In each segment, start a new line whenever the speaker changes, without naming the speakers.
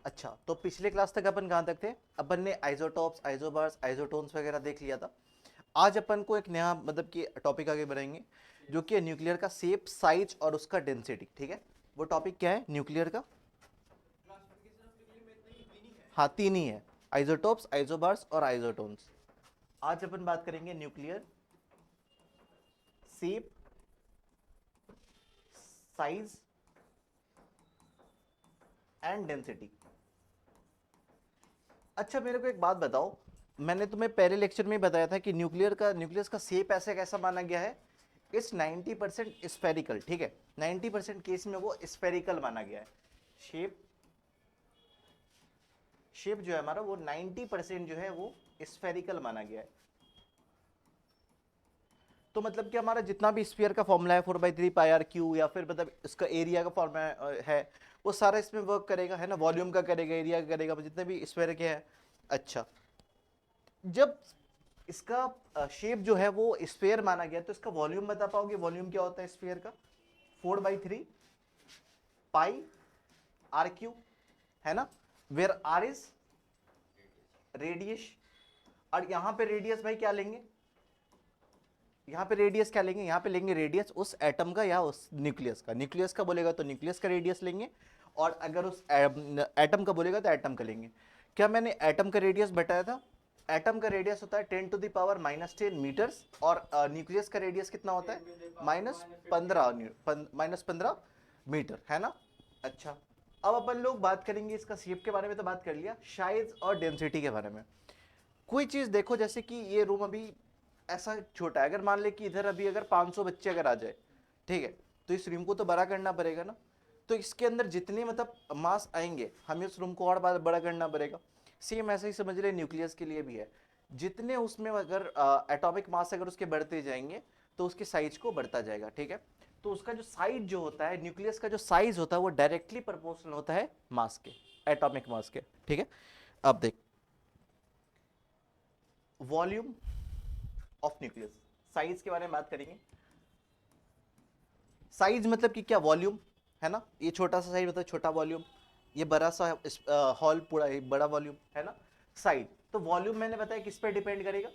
अच्छा, तो पिछले क्लास तक अपन कहाँ तक थे? अपन ने आइसोटॉप्स, आइसोबार्स, आइसोटोन्स वगैरह देख लिया था। आज अपन को एक नया मतलब कि टॉपिक आगे बढ़ाएंगे, जो कि है न्यूक्लियर का शेप, साइज और उसका डेंसिटी। ठीक है, वो टॉपिक क्या है न्यूक्लियर का? हाँ, तीन ही है, आइसोटॉप्स, आइसोबार्स और आइसोटोन्स। आज अपन बात करेंगे nuclear shape, size and density. अच्छा, मेरे को एक बात बताओ, मैंने तुम्हें पहले लेक्चर में ही बताया था कि न्यूक्लियस का शेप ऐसे कैसा माना गया है? It's 90% spherical. ठीक है, 90% केस में वो स्फेरिकल माना गया है। शेप शेप जो है हमारा, वो 90% जो है वो स्फेरिकल माना गया है। तो मतलब कि हमारा जितना भी स्फीयर का फॉर्मूला है 4/3 πr/क्यू, या फिर मतलब इसका एरिया का फॉर्मूला है, वो सारा इसमें वर्क करेगा, है ना? वॉल्यूम का करेगा, एरिया का करेगा, जितने भी स्फीयर के हैं। अच्छा, जब इसका शेप जो है वो स्फीयर माना गया, तो इसका वॉल्यूम बता पाओगे? वॉल्यूम क्या होता है स्फीयर का? 4/3 πr/क्यू, है ना? Where R is radius. और यहां पे रेडियस भाई क्या लेंगे? यहाँ पे रेडियस क्या लेंगे? यहाँ पे लेंगे रेडियस उस एटम का या उस न्यूक्लियस का। न्यूक्लियस का बोलेगा तो न्यूक्लियस का रेडियस लेंगे, और अगर उस एटम का बोलेगा तो एटम का लेंगे। क्या मैंने एटम का रेडियस बताया था? एटम का रेडियस होता है 10⁻⁻10 मीटर्स, और न्यूक्लियस का रेडियस कितना होता है? -15 मीटर, है ना? अच्छा, अब अपन लोग बात करेंगे इसका शेप के बारे में, तो बात कर लिया, साइज और डेंसिटी के बारे में। कोई चीज देखो, जैसे कि ये रूम अभी ऐसा छोटा है, अगर मान ले कि इधर अभी अगर 500 बच्चे अगर आ जाए, ठीक है, तो इस रूम को तो बड़ा करना पड़ेगा ना। तो इसके अंदर जितने मतलब मास आएंगे, हमें उस रूम को और बड़ा करना पड़ेगा। सेम ऐसा ही समझ ले न्यूक्लियस के लिए भी है। जितने उसमें अगर एटॉमिक मास अगर उसके बढ़ते जाएंगे, तो उसके साइज को बढ़ता जाएगा। ठीक है, तो उसका जो साइज जो होता है, न्यूक्लियस का जो साइज होता है, वो डायरेक्टली प्रोपोर्शनल होता है मास के, एटॉमिक मास के। ठीक है, अब देख, वॉल्यूम ऑफ न्यूक्लियस, साइज के बारे में बात करेंगे। साइज मतलब कि क्या? वॉल्यूम, है ना? ये छोटा सा साइज मतलब छोटा वॉल्यूम, ये बड़ा सा हॉल पूरा बड़ा वॉल्यूम, है ना? साइज, तो वॉल्यूम मैंने बताया किस पे डिपेंड करेगा?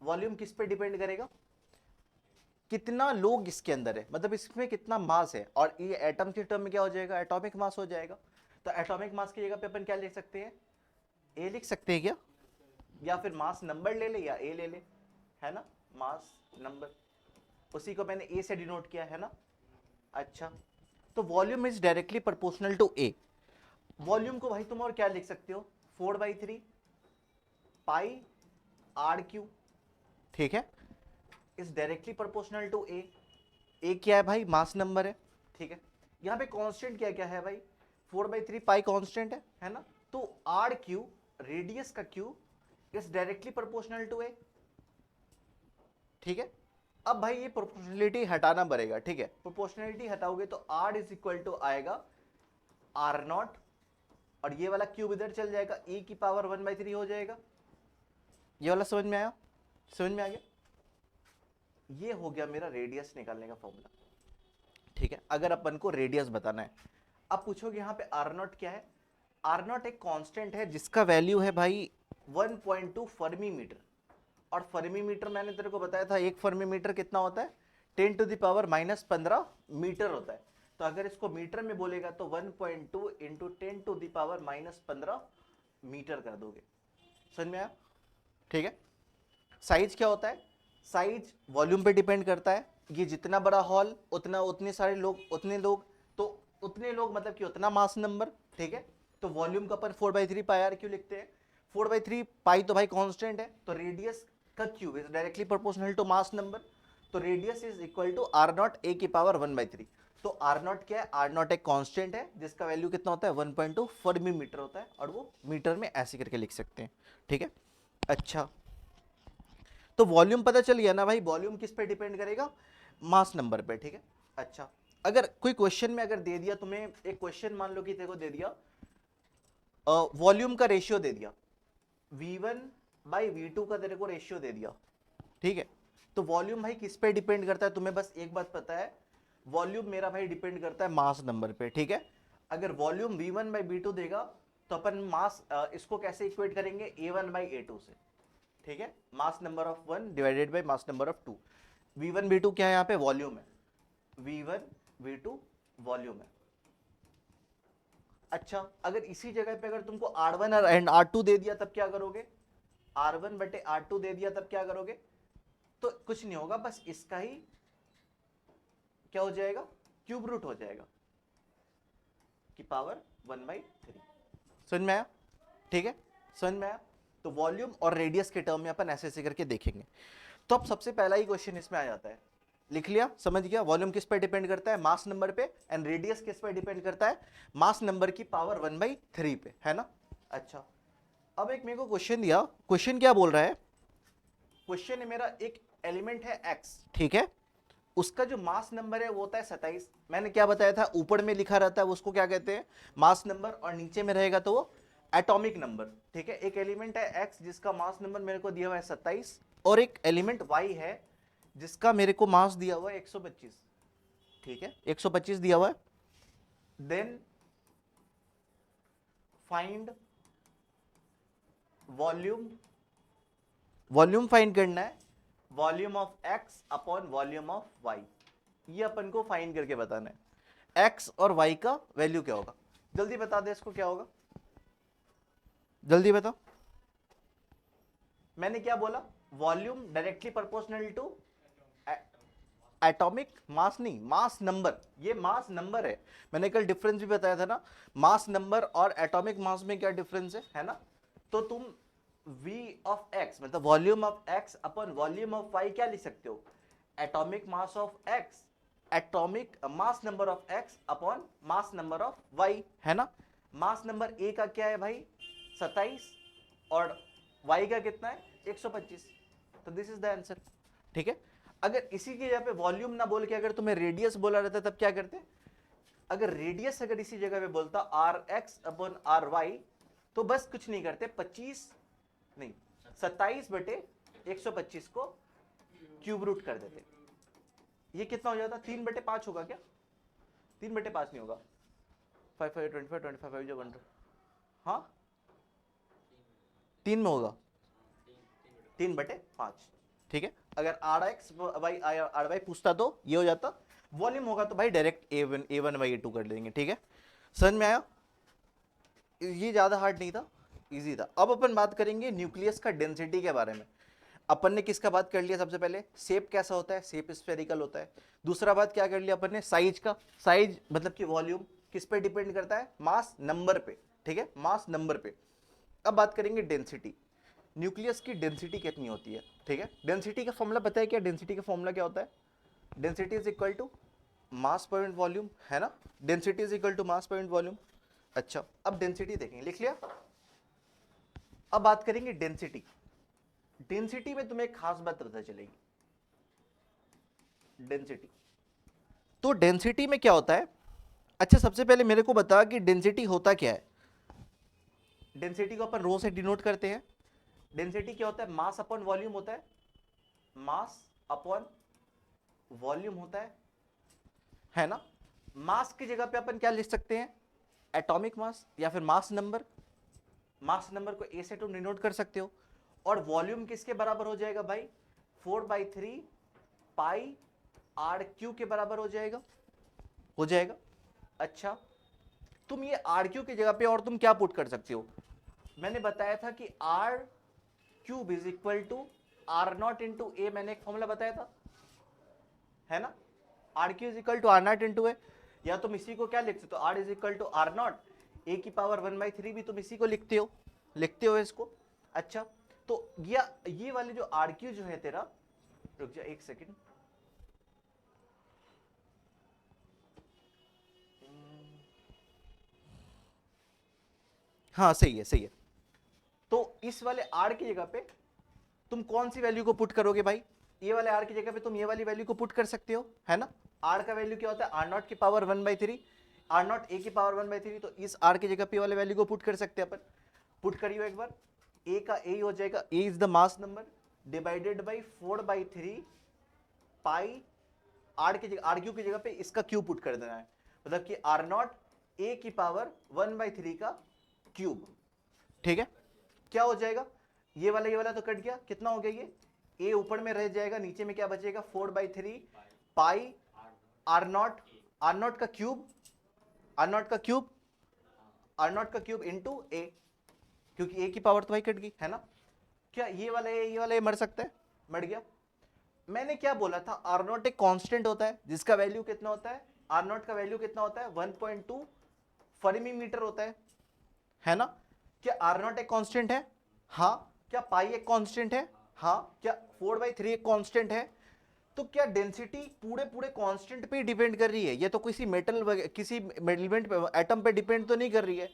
वॉल्यूम किस पे डिपेंड करेगा? कितना लोग इसके अंदर है, मतलब इसमें कितना मास है। और ये एटम के टर्म में क्या हो जाएगा? एटॉमिक मास हो जाएगा। तो एटॉमिक मास की जगह पे अपन क्या लिख सकते हैं? ए लिख सकते हैं क्या? या फिर मास नंबर ले ले या ए ले ले, है ना? मास नंबर, उसी को मैंने ए से डिनोट किया, है ना? अच्छा, तो volume is directly proportional to A. Volume को भाई तुम और क्या लिख सकते हो? 4/3 πr/क्यू। ठीक है, इज डायरेक्टली प्रोपोर्शनल टू ए। ए क्या है भाई? मास नंबर है। ठीक है, यहाँ पे कांस्टेंट क्या क्या है भाई? 4/3 कांस्टेंट है ना? तो R/क्यू, रेडियस का cube, is directly proportional to A. ठीक है, अब भाई ये प्रोपोर्शनलिटी हटाना पड़ेगा। ठीक है, प्रोपोर्शनलिटी हटाओगे तो R इज इक्वल टू आएगा R0, और ये वाला क्यूब इधर चल जाएगा, e की पावर 1/3 हो जाएगा। ये वाला समझ में आया? समझ में आ गया? ये हो गया मेरा रेडियस निकालने का फॉर्मूला। ठीक है, अगर अपन को रेडियस बताना है। अब पूछोगे यहाँ पे R0 क्या है? R0 एक कांस्टेंट है जिसका वैल्यू है भाई 1.2 फर्मी मीटर। और फर्मी मीटर मैंने तेरे को बताया था, एक फर्मी मीटर कितना होता है? 10⁻⁻15 मीटर होता है। तो अगर इसको मीटर में बोलेगा तो 1.2 इंटू 10⁻⁻15 मीटर कर दोगे। समझ में आया? ठीक है, साइज क्या होता है? साइज वॉल्यूम पे डिपेंड करता है। ये जितना बड़ा हॉल, उतना उतने सारे लोग, उतने लोग, तो उतने लोग मतलब कि उतना मास नंबर। ठीक है, तो वॉल्यूम का अपन 4/3 πr/क्यू लिखते हैं। 4/3 तो भाई कांस्टेंट है, तो रेडियस का cube is directly proportional to mass number. तो radius is equal to R0 a की पावर 1/3। तो R0 क्या है? R0 एक कांस्टेंट है जिसका वैल्यू कितना होता है? 1.2 फर्मी मीटर होता है, और वो मीटर में ऐसे करके लिख सकते हैं। ठीक है, अच्छा, तो वॉल्यूम पता चल गया ना भाई? वॉल्यूम किस पे डिपेंड करेगा? मास नंबर पे। ठीक है, अच्छा, अगर कोई क्वेश्चन में अगर दे दिया तुम्हें, एक क्वेश्चन मान लो कि तेरे को दे दिया, वॉल्यूम का रेशियो दे दिया, V1/V2 का तेरे को रेशियो दे दिया। ठीक है, तो वॉल्यूम भाई किस पे डिपेंड करता है? तुम्हें बस एक बात पता है, वॉल्यूम मेरा भाई डिपेंड करता है मास नंबर पे। ठीक है, अगर वॉल्यूम v1 बाई b2 देगा तो अपन मास इसको कैसे इक्वेट करेंगे a1 बाई a2 से, ठीक है, mass number of 1 divided by mass number of 2। v1 v2 क्या है यहाँ पे, वॉल्यूम है, v1 v2 वॉल्यूम है। अच्छा, अगर इसी जगह पे अगर तुमको R1 और एंड R2 दे दिया तब क्या करोगे, R1 बटे R2 दे दिया तब क्या करोगे, तो कुछ नहीं होगा, बस इसका ही क्या हो जाएगा, क्यूब रूट हो जाएगा की पावर 1/3। समझ में आया, ठीक है, समझ में आया। तो वॉल्यूम और रेडियस के टर्म में अपन ऐसे ऐसे करके देखेंगे। तो अब सबसे पहला ही क्वेश्चन इसमें आ जाता है, लिख लिया, समझ गया, वॉल्यूम किस पे डिपेंड करता है, मास नंबर पे, एंड रेडियस किस पे डिपेंड करता है, मास नंबर की पावर 1/3 पे, है ना। अच्छा, अब एक मेरे को क्वेश्चन दिया, क्वेश्चन क्या बोल रहा है, क्वेश्चन है मेरा एक एलिमेंट है x, ठीक है, उसका जो मास नंबर है वो होता है 27। मैंने क्या बताया था, ऊपर में लिखा रहता है उसको क्या कहते हैं, मास नंबर, और नीचे में रहेगा तो वो एटॉमिक नंबर, ठीक है। एक एलिमेंट है x जिसका मास नंबर मेरे को दिया हुआ है 27, और एक एलिमेंट y है जिसका मेरे को मास दिया हुआ है 125, ठीक है, 125 दिया हुआ है। Then find volume, volume find करना है, volume of x upon volume of y, ये अपन को फाइंड करके बताना है, x और y का वैल्यू क्या होगा। जल्दी बता दे इसको क्या होगा, जल्दी बता। मैंने क्या बोला, volume directly proportional to atomic mass, नहीं मास नंबर, ये मास नंबर है। मैंने कल डिफरेंस भी बताया था ना, मास नंबर और एटॉमिक मास में क्या डिफरेंस है ना। तो तुम v ऑफ x मतलब volume of x upon volume of y क्या लिख सकते हो, atomic mass of x, atomic mass number of x upon mass number of y, है ना। मास नंबर a का क्या है भाई 27, और y का कितना है 125, तो दिस इज द आंसर, ठीक है। अगर इसी की जगह पे वॉल्यूम ना बोल के अगर तुम्हें रेडियस बोला रहता तब क्या करते, अगर रेडियस अगर इसी जगह पे बोलता R X upon R Y, तो बस कुछ नहीं करते, 25 नहीं 27 बटे 125 को क्यूब रूट कर देते। ये कितना हो जाता, 3/5 होगा क्या, 3/5 नहीं होगा, 5 5 25 25 5 जो 1, हाँ 3 में होगा, 3/5, ठीक है। अगर R X by R Y पूछता तो ये हो जाता, वॉल्यूम होगा तो भाई डायरेक्ट a1 बाई a2 कर लेंगे, ठीक है। समझ में आया, ये ज्यादा हार्ड नहीं था, इजी था। अब अपन बात करेंगे न्यूक्लियस का डेंसिटी के बारे में। अपन ने किसका बात कर लिया, सबसे पहले शेप कैसा होता है, शेप स्फेरिकल होता है। दूसरा बात क्या कर लिया अपन ने, साइज का, साइज मतलब कि वॉल्यूम किस पे डिपेंड करता है, मास नंबर पे, ठीक है, मास नंबर पे। अब बात करेंगे डेंसिटी, न्यूक्लियस की डेंसिटी कितनी होती है, ठीक है। डेंसिटी का फॉर्मूला पता है क्या, डेंसिटी का फॉर्मूला क्या होता है, density is equal to mass per unit volume, है ना, density is equal to mass per unit volume. अच्छा, अब डेंसिटी देखेंगे, लिख लिया। अब बात करेंगे डेंसिटी, डेंसिटी में तुम्हें एक खास बात पता चलेगी, डेंसिटी, तो डेंसिटी में क्या होता है। अच्छा, सबसे पहले मेरे को बता कि डेंसिटी होता क्या है। डेंसिटी को अपन रो से डिनोट करते हैं। डेंसिटी क्या होता है, मास अपॉन वॉल्यूम होता है, मास अपॉन वॉल्यूम होता है ना। मास की जगह पे अपन क्या लिख सकते हैं, एटॉमिक मास या फिर मास नंबर, मास नंबर को ए से तुम डिनोट कर सकते हो। और वॉल्यूम किसके बराबर हो जाएगा भाई, 4/3 पाई आर क्यू के बराबर हो जाएगा, हो जाएगा। अच्छा, तुम ये आर क्यू की जगह पे और तुम क्या पुट कर सकते हो, मैंने बताया था कि R cube is equal to R naught into A, मैंने एक फॉर्मूला बताया था, है ना, R cube is equal to R naught into A. या तुम इसी को क्या लिख सकते हो, R is equal to R naught A की पावर 1/3 भी तुम इसी को लिखते हो, लिखते हो इसको। अच्छा, तो ये वाली जो आर क्यू जो है तेरा, रुक जा एक सेकेंड, हाँ सही है सही है। तो इस वाले आर की जगह पे तुम कौन सी वैल्यू को पुट करोगे भाई, ये वाले आर की जगह पे तुम ये वाली वैल्यू को पुट कर सकते हो, है ना। आर का वैल्यू क्या होता है, आर नॉट की पावर 1/3, आर नॉट ए की पावर 1/3, तो इस आर की जगह पे वाले वैल्यू को पुट कर सकते हैं अपन। पुट करियो एक बार, ए का ए हो जाएगा, A is the mass number divided by 4/3 pi R की जगह, आर क्यू की जगह पे इसका क्यू पुट कर देना है, मतलब कि आर नॉट a की पावर 1/3 का क्यूब, ठीक है। क्या हो जाएगा, ये वाला तो कट गया, कितना हो गया ये, a ऊपर में रह जाएगा, नीचे में क्या बचेगा 4/3 pi are not, are not का क्यूब, आर नॉट का क्यूब, आर नॉट का क्यूब इंटू ए, क्योंकि ए की पावर तो भाई कट गई है ना। क्या ये वाला ये मर सकता है, मर गया। मैंने क्या बोला था, आर नॉट एक कांस्टेंट होता है जिसका वैल्यू कितना होता है, आर नॉट का वैल्यू कितना होता है 1.2 फर्मी मीटर होता है ना। क्या आर नॉट एक कांस्टेंट है, हाँ। क्या पाई एक कांस्टेंट है, हाँ। क्या 4/3 एक कांस्टेंट है। तो क्या डेंसिटी पूरे पूरे कांस्टेंट पे डिपेंड कर रही है, ये तो किसी मेटल किसी एलिमेंट पे एटम पे डिपेंड तो नहीं कर रही है।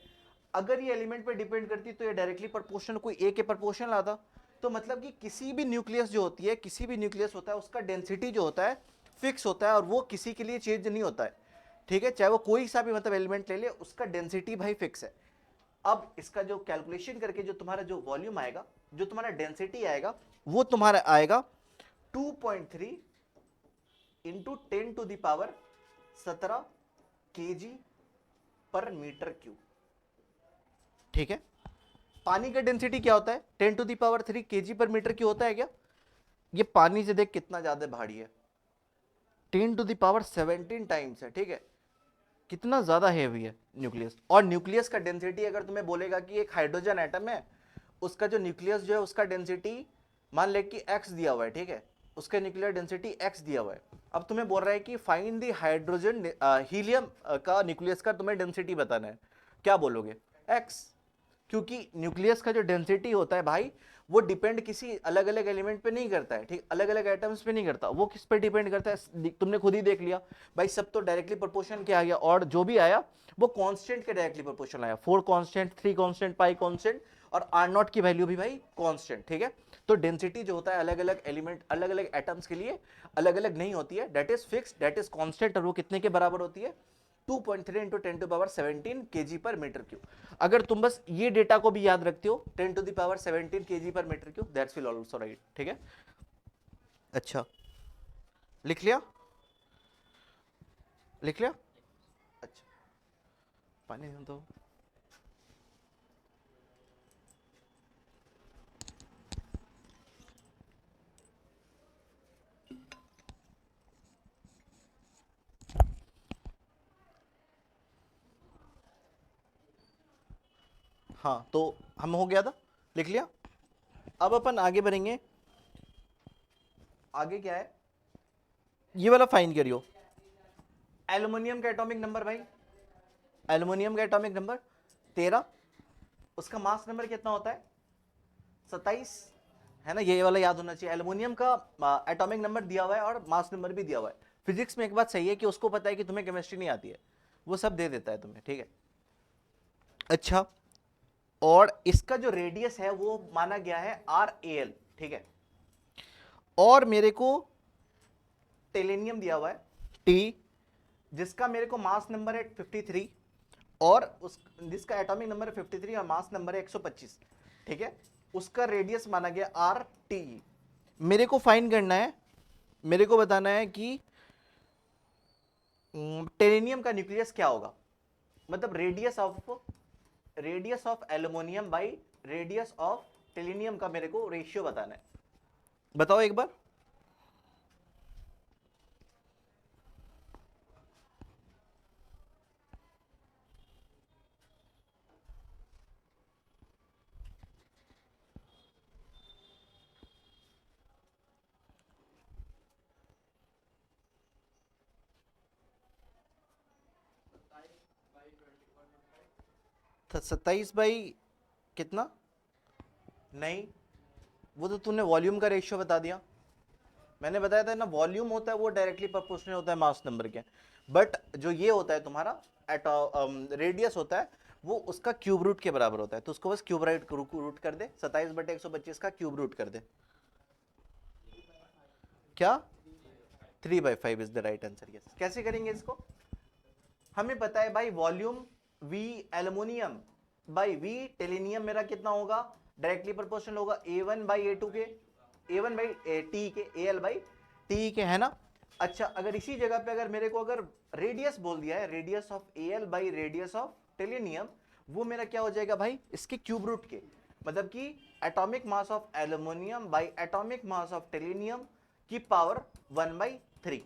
अगर ये एलिमेंट पे डिपेंड करती तो ये डायरेक्टली प्रोपोर्शनल कोई ए के प्रोपोर्शनल आता। तो मतलब कि किसी भी न्यूक्लियस जो होती है, किसी भी न्यूक्लियस होता है उसका डेंसिटी जो होता है फिक्स होता है और वो किसी के लिए चेंज नहीं होता है, ठीक है। चाहे वो कोई सा भी मतलब एलिमेंट ले ले, उसका डेंसिटी भाई फिक्स है। अब इसका जो कैलकुलेशन करके जो तुम्हारा जो वॉल्यूम आएगा, जो तुम्हारा डेंसिटी आएगा, वो तुम्हारा आएगा 2.3 into 10⁻17 kg per metre cube, ठीक है। पानी का डेंसिटी क्या होता है 10⁻3 kg पर मीटर क्यूब होता है क्या। ये पानी से देख कितना ज्यादा भारी है, 10⁻17 टाइम्स है, ठीक है। कितना ज्यादा हेवी है न्यूक्लियस। और न्यूक्लियस का डेंसिटी अगर तुम्हें बोलेगा कि एक हाइड्रोजन एटम है, उसका जो न्यूक्लियस जो है उसका डेंसिटी मान ले कि x दिया हुआ है, ठीक है। उसका न्यूक्लियर डेंसिटी x दिया हुआ है। अब तुम्हें बोल रहा है कि फाइंड द हाइड्रोजन हीलियम का न्यूक्लियस का तुम्हें डेंसिटी बताना है, क्या बोलोगे x। क्योंकि न्यूक्लियस का जो डेंसिटी होता है भाई, वो डिपेंड किसी अलग अलग एलिमेंट पे नहीं करता है, ठीक, अलग अलग एटम्स पे नहीं करता, वो किस पे डिपेंड करता है, तुमने खुद ही देख लिया भाई, सब तो डायरेक्टली प्रोपोर्शन के आ गया, और जो भी आया वो कांस्टेंट के डायरेक्टली प्रोपोर्शनल आया, 4 कांस्टेंट, 3 कांस्टेंट, पाई कांस्टेंट, और आर नॉट की वैल्यू भी भाई कांस्टेंट, ठीक है। तो डेंसिटी जो होता है अलग अलग एलिमेंट, अलग अलग एटम्स के लिए अलग अलग नहीं होती है, that is fix, that is constant, और वो कितने के बराबर होती है 2.3 into 10⁻17 kg per metre cube. अगर तुम बस ये डेटा को भी याद रखते हो 10⁻17 kg per metre cube, that's will also right, ठीक है। अच्छा, लिख लिया, लिख लिया। अच्छा, पानी दो। हाँ, तो हम हो गया था, लिख लिया। अब अपन आगे बढ़ेंगे। आगे क्या है, ये वाला फाइन करियो, एल्युमिनियम का एटॉमिक नंबर भाई, एल्युमिनियम का एटॉमिक नंबर 13, उसका मास नंबर कितना होता है 27, है ना। ये वाला याद होना चाहिए। एल्युमिनियम का एटॉमिक नंबर दिया हुआ है और मास नंबर भी दिया हुआ है। फिजिक्स में एक बात सही है कि उसको पता है कि तुम्हें केमिस्ट्री नहीं आती है, वो सब दे देता है तुम्हें, ठीक है। अच्छा, और इसका जो रेडियस है वो माना गया है RAL, ठीक है। और मेरे को टेलेनियम दिया हुआ है T, जिसका मेरे को मास नंबर है 53, और उस जिसका एटॉमिक नंबर है 53 और मास नंबर है 125, ठीक है। उसका रेडियस माना गया RT। मेरे को फाइंड करना है, मेरे को बताना है कि टेलेनियम का न्यूक्लियस क्या होगा, मतलब radius of aluminium by radius of tellurium का मेरे को रेशियो बताना है। बताओ एक बार। तो 27 बाई कितना, नहीं, वो तो तूने वॉल्यूम का रेशियो बता दिया। मैंने बताया था ना, वॉल्यूम होता है वो डायरेक्टली प्रोपोर्शनल होता है मास नंबर के, बट जो ये होता है तुम्हारा रेडियस होता है वो उसका क्यूब रूट के बराबर होता है, तो उसको बस क्यूब रूट कर दे, 27/125 का क्यूब रूट कर दे। क्या 3/5 is the right answer, yes. कैसे करेंगे इसको, हमें पता है भाई volume V aluminium by V टेलेनियम मेरा कितना होगा, डायरेक्टली प्रोपोर्शनल होगा A1/A2 के, A1/T के, AL/T के, है ना। अच्छा, अगर इसी जगह पे अगर मेरे को अगर रेडियस बोल दिया है, radius of Al by radius of tellurium, वो मेरा क्या हो जाएगा भाई, इसके क्यूब रूट के, मतलब कि atomic mass of aluminium by atomic mass of tellurium की पावर 1/3।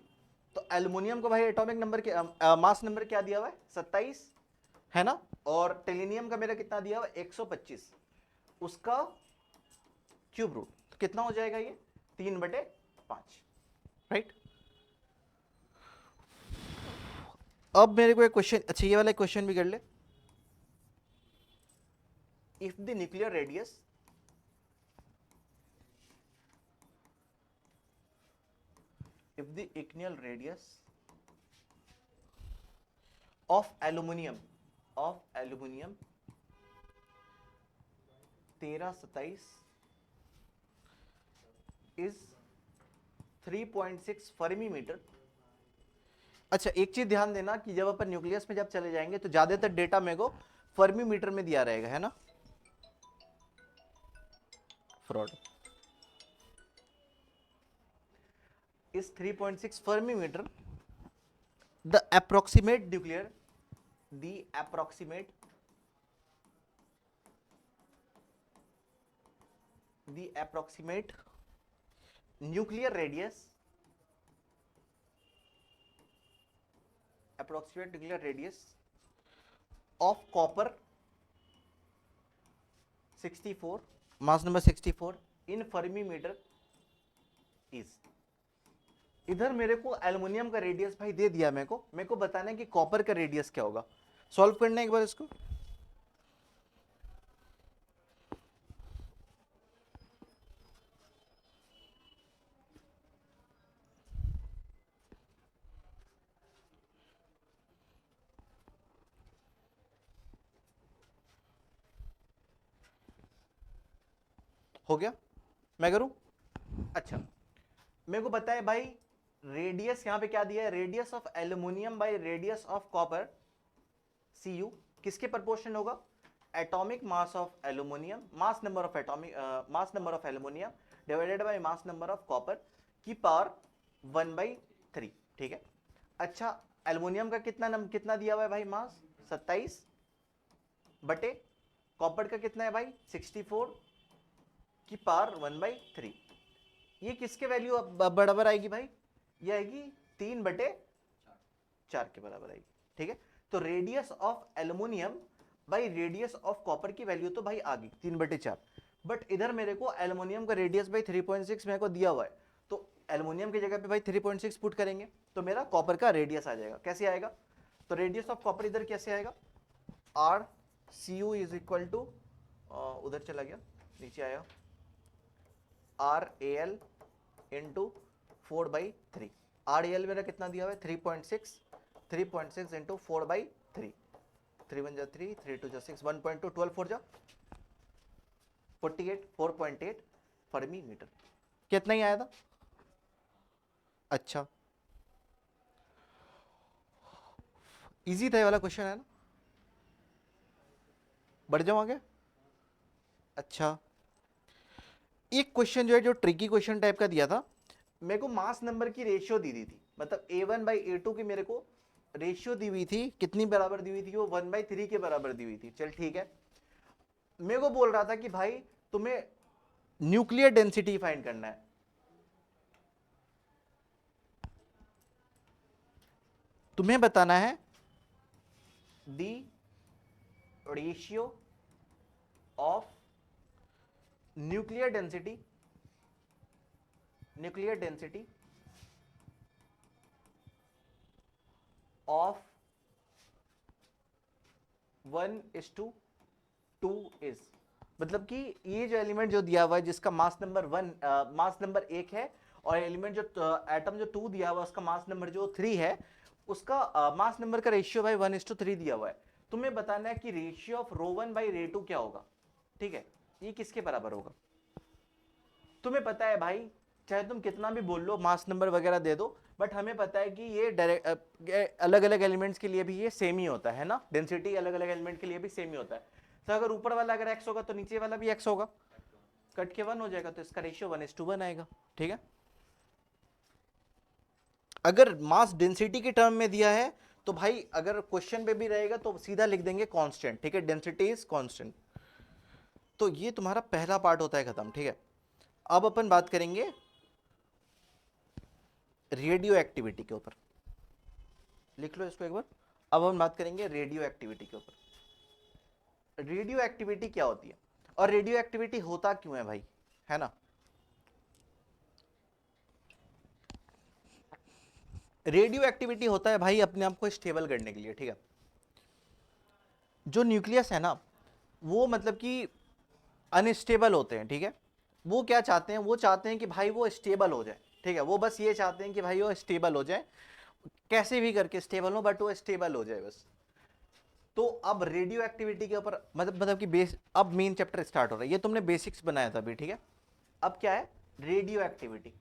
तो एल्यूमिनियम को भाई एटॉमिक नंबर के मास नंबर क्या दिया हुआ है, 27 है ना, और टेलेनियम का मेरा कितना दिया हुआ है, 125, उसका क्यूब रूट, तो कितना हो जाएगा ये, 3/5, राइट। अब मेरे को एक क्वेश्चन, अच्छा ये वाला क्वेश्चन भी कर ले। If the nuclear radius if the igneal radius of aluminium 1327 is 3.6 fermi metre. अच्छा एक चीज ध्यान देना कि जब अपन न्यूक्लियस में जब चले जाएंगे तो ज्यादातर डेटा मेरे को फर्मी मीटर में दिया रहेगा, है ना, fraud. is 3.6 fermi meter, the approximate nuclear nuclear radius of copper 64, mass number 64 in fermi meter is। इधर मेरे को एल्युमिनियम का रेडियस भाई दे दिया, मेरे को बताना है कि कॉपर का रेडियस क्या होगा। सॉल्व करना है एक बार इसको। हो गया, मैं करूं। अच्छा मेरे को पता है भाई रेडियस यहां पे क्या दिया है, radius of aluminium by radius of copper Cu किसके प्रोपोर्शनल होगा, atomic mass of aluminium, mass number of aluminium divided by mass number of copper की पावर 1/3, ठीक है। अच्छा एल्युमिनियम का कितना दिया हुआ है भाई, मास 27 बटे कॉपर का कितना है भाई 64 की पावर 1/3। ये किसके वैल्यू बराबर आएगी भाई, ये आएगी 3/4 के बराबर आएगी, ठीक है। तो radius of aluminium by radius of copper की वैल्यू तो भाई आ गई 3/4, बट इधर मेरे को एल्युमिनियम का रेडियस भाई 3.6 मेरे को दिया हुआ है, तो एल्युमिनियम की जगह पे भाई 3.6 पुट करेंगे तो मेरा कॉपर का रेडियस आ जाएगा। कैसे आएगा, तो रेडियस ऑफ कॉपर इधर कैसे आएगा, R C U is equal to, उधर चला गया नीचे आया, R A L into 4/3। R A L मेरा कितना दिया हुआ है 3.6 इंटू 4/3, 3 1 जा 3, 3 2 जा 6, 1.2, 12 4 जा 48, 4.8 फर्मी मीटर। कितना ही आया था। अच्छा इजी था ये वाला क्वेश्चन, है ना, बढ़ जाओ आगे। अच्छा एक क्वेश्चन जो है, जो ट्रिकी क्वेश्चन टाइप का दिया था, मेरे को मास नंबर की रेशियो दी थी, मतलब A1/A2 की मेरे को रेशियो दी हुई थी, कितनी बराबर दी हुई थी, वो 1/3 के बराबर दी हुई थी। चल ठीक है, मेरे को बोल रहा था कि भाई तुम्हें न्यूक्लियर डेंसिटी फाइंड करना है, तुम्हें बताना है दी ratio of nuclear density of 1:2 is, मतलब कि ये जो एलिमेंट जो दिया हुआ है जिसका मास नंबर 1 है, और एलिमेंट जो एटम जो 2 दिया हुआ है उसका मास नंबर जो 3 है, उसका मास नंबर का रेशियो भाई 1:3 दिया हुआ है। तुम्हें बताना है कि रेशियो ऑफ ρ1/ρ2 क्या होगा, ठीक है, ये किसके बराबर होगा। तुम्हें पता है भाई चाहे तुम कितना भी बोल लो, मास नंबर वगैरह दे दो, बट हमें पता है कि ये डायरेक्ट अलग अलग एलिमेंट्स के लिए भी ये सेम ही होता है ना, डेंसिटी अलग अलग एलिमेंट के लिए भी सेम ही होता है। तो अगर ऊपर वाला अगर x होगा तो नीचे वाला भी x होगा, कट के 1 हो जाएगा, तो इसका रेशियो 1:1 आएगा, ठीक है। अगर मास डेंसिटी के टर्म में दिया है तो भाई अगर क्वेश्चन पे भी रहेगा तो सीधा लिख देंगे कांस्टेंट, ठीक है, डेंसिटी इज कांस्टेंट। तो ये तुम्हारा पहला पार्ट होता है खत्म, ठीक है। अब अपन बात करेंगे रेडियो एक्टिविटी के ऊपर, लिख लो इसको एक बार। अब हम बात करेंगे रेडियो एक्टिविटी के ऊपर। रेडियो एक्टिविटी क्या होती है और रेडियो एक्टिविटी होता क्यों है भाई, है ना। रेडियो एक्टिविटी होता है भाई अपने आप को स्टेबल करने के लिए, ठीक है। जो न्यूक्लियस है ना वो मतलब कि अनस्टेबल होते हैं, ठीक है। वो क्या चाहते हैं, वो चाहते हैं कि भाई वो स्टेबल हो जाए, ठीक है। वो बस ये चाहते हैं कि भाई वो स्टेबल हो जाए, कैसे भी करके स्टेबल हो, बट वो स्टेबल हो जाए बस। तो अब रेडियो एक्टिविटी के ऊपर मतलब कि बेस, अब मेन चैप्टर स्टार्ट हो रहा है। ये तुमने बेसिक्स बनाया था अभी, ठीक है। अब क्या है रेडियो एक्टिविटी।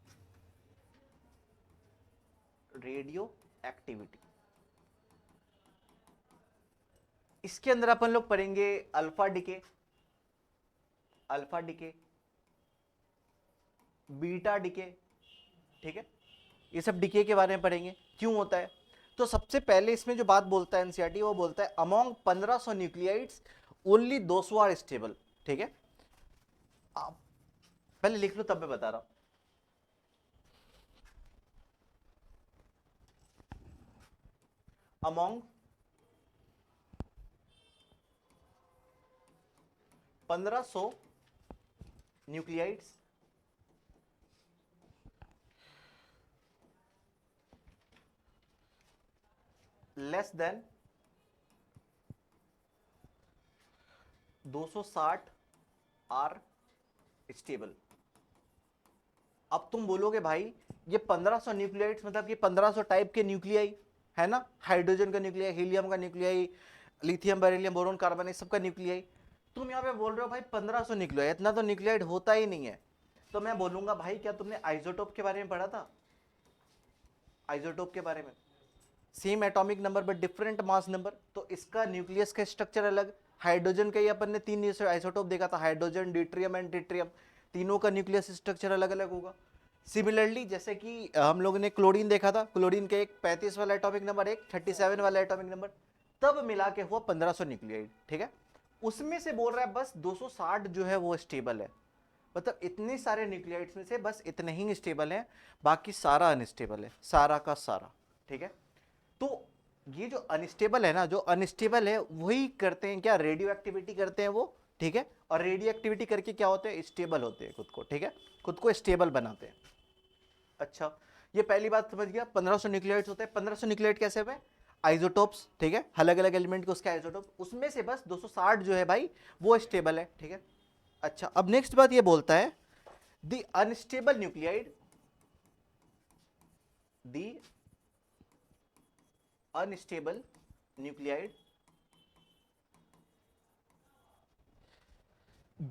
रेडियो एक्टिविटी इसके अंदर अपन लोग पढ़ेंगे alpha decay, alpha decay, beta decay, ठीक है। ये सब डिके के बारे में पढ़ेंगे क्यों होता है। तो सबसे पहले इसमें जो बात बोलता है एनसीईआरटी, वो बोलता है among 1500 nuclides only 200 are stable, ठीक है। आप पहले लिख लो तब मैं बता रहा हूं। Among 1500 nuclides less than 260 are stable. अब तुम बोलोगे भाई ये 1500 न्यूक्लियाइड्स मतलब कि 1500 टाइप के न्यूक्लियाई है ना, हाइड्रोजन का न्यूक्लियाई, हीलियम का nuclei, lithium, beryllium, boron, carbon, इस सब का न्यूक्लियाई। तुम यहाँ पे बोल रहे हो भाई 1500 न्यूक्लियाई, इतना तो न्यूक्लियाइड होता ही नहीं है। तो मैं बोलूंगा भाई क्या तुमने आइसोटोप के बारे में पढ़ा था, आइसोटोप के बारे में, same atomic number but different mass number. तो इसका न्यूक्लियस का स्ट्रक्चर अलग, हाइड्रोजन का ही अपन ने 3 आइसोटोप देखा था, हाइड्रोजन, ड्यूटेरियम एंड ट्रिटियम, तीनों का न्यूक्लियस स्ट्रक्चर अलग अलग होगा। सिमिलरली जैसे कि हम लोगों ने क्लोरीन देखा था, क्लोरीन के एक 35 वाला एटॉमिक नंबर, एक 37 वाला एटॉमिक नंबर, तब मिला के हुआ 1500 न्यूक्लियाइड, ठीक है। उसमें से बोल रहा है बस 260 जो है वो स्टेबल है, मतलब इतने सारे न्यूक्लियाइड्स में से बस इतने ही स्टेबल है, बाकी सारा अनस्टेबल है, सारा का सारा, ठीक है। तो ये जो अनस्टेबल है ना, जो अनस्टेबल है वही करते हैं क्या, रेडियो एक्टिविटी करते हैं वो, ठीक है। और रेडियो एक्टिविटी करके क्या होते हैं, स्टेबल होते हैं खुद को, ठीक है, खुद को स्टेबल बनाते हैं। अच्छा, ये पहली बात समझ गया। 1500 न्यूक्लियोटाइड्स होते हैं। 1500 न्यूक्लियोटाइड कैसे हुए, आइसोटोप्स, ठीक है, अलग अलग एलिमेंट के उसके आइसोटोप, उसमें से बस 260 जो है भाई वो स्टेबल है, ठीक है। अच्छा, अब नेक्स्ट बात ये बोलता है the unstable nucleotide, the unstable nucleotide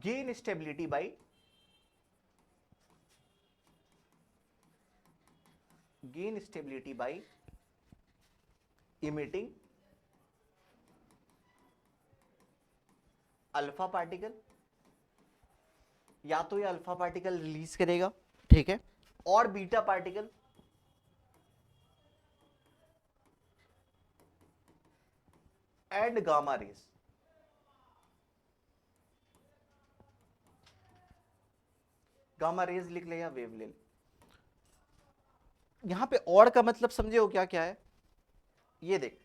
gain stability by emitting alpha particle, या तो ये अल्फा पार्टिकल रिलीज करेगा, ठीक है, और beta particle and gamma raise. Gamma rays लिख ले या वेव ले ले। यहां पे और का मतलब समझे हो क्या क्या है, ये देख,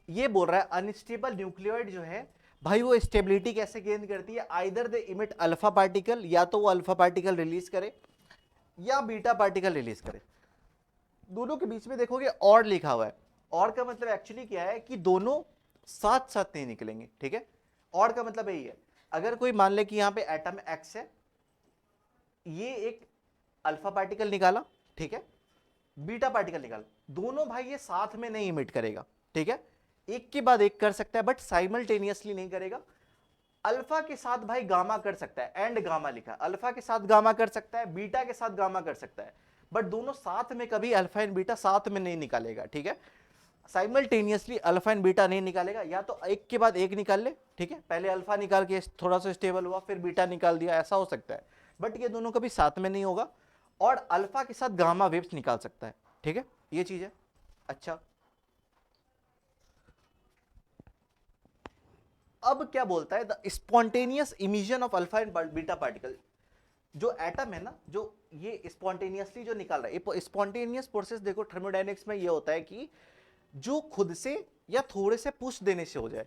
ये बोल रहा है अनस्टेबल न्यूक्लियोइड जो है भाई वो स्टेबिलिटी कैसे गेन करती है, either they emit alpha particle, या तो वो अल्फा पार्टिकल रिलीज करे या बीटा पार्टिकल रिलीज करे। दोनों के बीच में देखोगे और लिखा हुआ है, और का मतलब एक्चुअली क्या है कि दोनों साथ साथ नहीं निकलेंगे, ठीक है। और का मतलब यही है, अगर कोई मान ले कि यहां पे एटम एक्स है, ये एक अल्फा पार्टिकल निकाला, ठीक है, बीटा पार्टिकल निकाला, दोनों भाई ये साथ में नहीं इमिट करेगा, ठीक है, एक के बाद एक कर सकता है बट साइमल्टेनियसली नहीं करेगा। अल्फा के साथ भाई गामा कर सकता है, एंड गामा लिखा, अल्फा के साथ गामा कर सकता है, बीटा के साथ गामा कर सकता है, बट दोनों साथ में कभी अल्फा एंड बीटा साथ में नहीं निकालेगा, ठीक है। साइमल्टेनियसली अल्फा एंड बीटा नहीं निकालेगा, या तो एक के बाद एक निकाल ले, ठीक है, पहले अल्फा निकाल के थोड़ा सा स्टेबल हुआ फिर बीटा निकाल दिया, ऐसा हो सकता है, बट ये दोनों कभी साथ में नहीं होगा। और अल्फा के साथ गामा वेव्स निकाल सकता है, ठीक है, ये चीज है। अच्छा, अब क्या बोलता है, the spontaneous emission of alpha and beta particle. जो एटम है ना, जो ये स्पॉन्टेनियसली जो निकाल रहा है, स्पॉन्टेनियस प्रोसेस देखो थर्मोडायनेमिक्स में ये होता है कि जो खुद से या थोड़े से पुश देने से हो जाए,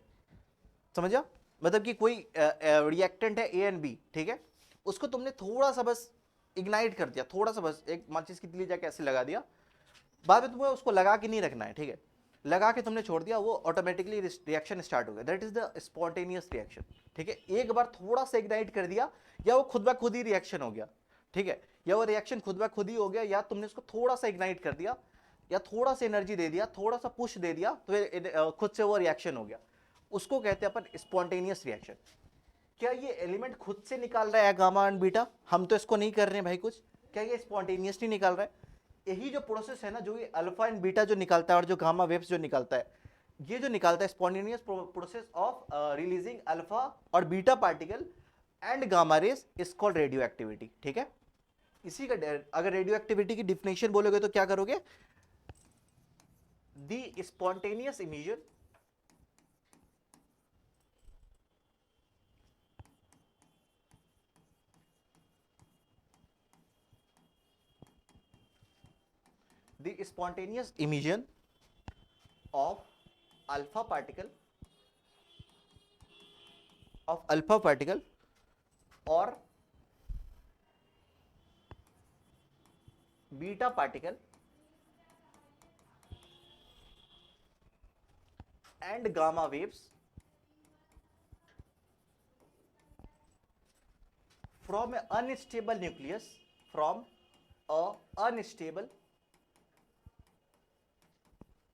समझा? मतलब कि कोई रिएक्टेंट है ए एंड बी, ठीक है, उसको तुमने थोड़ा सा बस इग्नाइट कर दिया, थोड़ा सा बस एक माचिस की तीली जाके ऐसे लगा दिया, बाद में तुम्हें उसको लगा के नहीं रखना है, ठीक है, लगा के तुमने छोड़ दिया, वो ऑटोमेटिकली रिएक्शन स्टार्ट हो गया, that is the spontaneous reaction. ठीक है, एक बार थोड़ा सा इग्नाइट कर दिया, या वो खुद ब खुद ही रिएक्शन हो गया, ठीक है, या वो रिएक्शन खुद ब खुद ही हो गया, या तुमने उसको थोड़ा सा इग्नाइट कर दिया, या थोड़ा सा एनर्जी दे दिया, थोड़ा सा पुश दे दिया, तो खुद से वो रिएक्शन हो गया, उसको कहते हैं अपन स्पॉन्टेनियस रिएक्शन। क्या ये एलिमेंट खुद से निकाल रहा है गामा एंड बीटा? हम तो इसको नहीं कर रहे हैं भाई कुछ, क्या ये स्पॉन्टेनियसली निकाल रहा है? यही जो प्रोसेस है ना, जो ये अल्फा एंड बीटा जो निकालता है और जो गामा वेव्स जो निकालता है, ये जो निकालता है spontaneous process of releasing alpha और beta particle and gamma rays is called radioactivity. ठीक है, इसी का अगर रेडियो एक्टिविटी की डिफिनेशन बोलोगे तो क्या करोगे? The spontaneous emission the spontaneous emission of alpha particle or beta particle and gamma waves from an unstable nucleus, from a unstable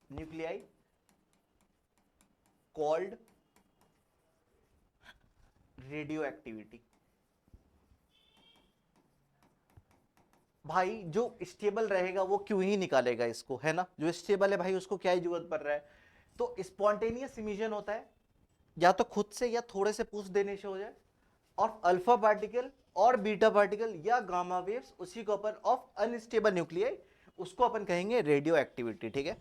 nuclei called radioactivity। भाई जो स्टेबल रहेगा वो क्यों ही निकालेगा इसको, है ना? जो स्टेबल है भाई उसको क्या ही जरूरत पड़ रहा है? तो स्पॉन्टेनियस इमिशन होता है या तो खुद से या थोड़े से पुश देने से हो जाए, और अल्फा पार्टिकल और बीटा पार्टिकल या गामा वेव्स, उसी को अपन ऑफ अनस्टेबल न्यूक्लियाई, उसको अपन कहेंगे रेडियो एक्टिविटी। ठीक है,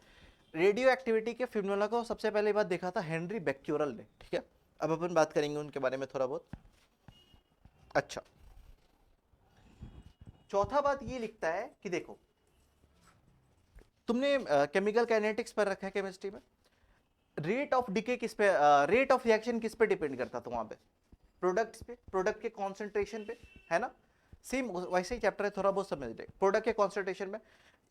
रेडियो एक्टिविटी के फॉर्मूला को सबसे पहले बात देखा था हेनरी बेक्यूरेल ने। ठीक है, अब अपन बात करेंगे उनके बारे में थोड़ा बहुत। अच्छा, चौथा बात ये लिखता है कि देखो, तुमने केमिकल काइनेटिक्स पर रखा है केमिस्ट्री में, रेट ऑफ डिके किस पे, रेट ऑफ रिएक्शन किस पे डिपेंड करता था वहां पे? प्रोडक्ट्स पे, प्रोडक्ट के कॉन्सेंट्रेशन पे, है ना? सेम वैसे ही चैप्टर है, थोड़ा बहुत समझ ले। प्रोडक्ट के कॉन्सेंट्रेशन में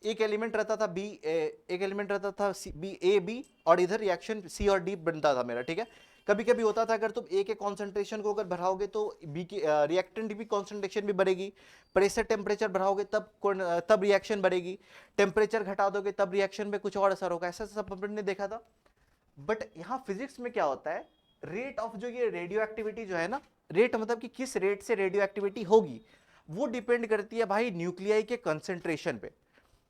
एक एलिमेंट रहता था बी, एक एलिमेंट रहता था बी, ए बी, और इधर रिएक्शन सी और डी बनता था मेरा। ठीक है, कभी कभी होता था अगर तुम ए के कॉन्सेंट्रेशन को अगर बढ़ाओगे तो बी की रिएक्टेंट भी कॉन्सेंट्रेशन भी बढ़ेगी, प्रेशर टेम्परेचर बढ़ाओगे तब रिएक्शन बढ़ेगी, टेम्परेचर घटा दोगे तब रिएक्शन में कुछ और असर होगा, ऐसा सब अपन ने देखा था। बट यहाँ फिजिक्स में क्या होता है, रेट ऑफ जो ये रेडियो एक्टिविटी जो है ना, रेट मतलब कि किस रेट से रेडियो एक्टिविटी होगी, वो डिपेंड करती है भाई न्यूक्लियाई के कंसेंट्रेशन पे।